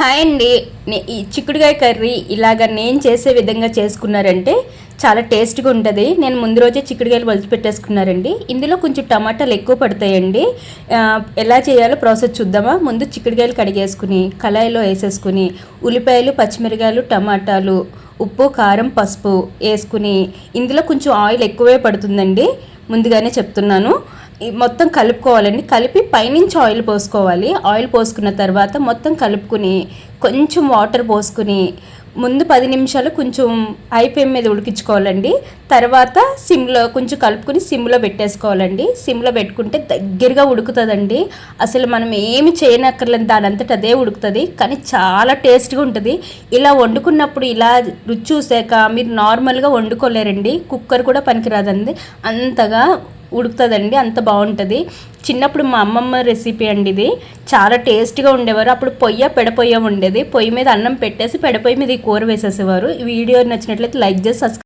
Hi అండి. ఈ చిక్కుడుకాయ కర్రీ ఇలాగ నేను చేసే విధంగా చేసుకున్నారంటే చాలా టేస్ట్గా ఉంటుంది. నేను ముందు రోజే చిక్కుడుకాయలు వలిచి పెట్టేసుకున్నారండి. ఇందులో కొంచెం టమాటాలు ఎక్కువ పడతాయండి. ఎలా చేయాలో ప్రాసెస్ చూద్దామా. ముందు చిక్కుడుకాయలు కడిగేసుకుని కళాయిలో వేసేసుకుని ఉల్లిపాయలు, పచ్చిమిరకాయలు, టమాటాలు, ఉప్పు, కారం, పసుపు వేసుకుని ఇందులో కొంచెం ఆయిల్ ఎక్కువే పడుతుందండి, ముందుగానే చెప్తున్నాను. మొత్తం కలుపుకోవాలండి. కలిపి పైనుంచి ఆయిల్ పోసుకోవాలి. ఆయిల్ పోసుకున్న తర్వాత మొత్తం కలుపుకుని కొంచెం వాటర్ పోసుకుని ముందు 10 నిమిషాలు కొంచెం హై ఫ్లేమ్ మీద ఉడికించుకోవాలండి. తర్వాత సిమ్లో కొంచెం కలుపుకుని సిమ్లో పెట్టేసుకోవాలండి. సిమ్లో పెట్టుకుంటే దగ్గరగా ఉడుకుతుందండి. అసలు మనం ఏమి చేయనక్కర్లేదు, దాని అంతటా అదే ఉడుకుతుంది. కానీ చాలా టేస్ట్గా ఉంటుంది. ఇలా వండుకున్నప్పుడు ఇలా రుచి చూసాక మీరు నార్మల్గా వండుకోలేరండి. కుక్కర్ కూడా పనికిరాదండి, అంతగా ఉడుకుతుందండి, అంత బాగుంటుంది. చిన్నప్పుడు మా అమ్మమ్మ రెసిపీ అండి ఇది. చాలా టేస్ట్గా ఉండేవారు. అప్పుడు పెడపొయ్య ఉండేది. పొయ్యి మీద అన్నం పెట్టేసి పెడపొయ్యి మీద ఈ కూర వేసేసేవారు. ఈ వీడియో నచ్చినట్లయితే లైక్ చేసి సబ్స్క్రైబ్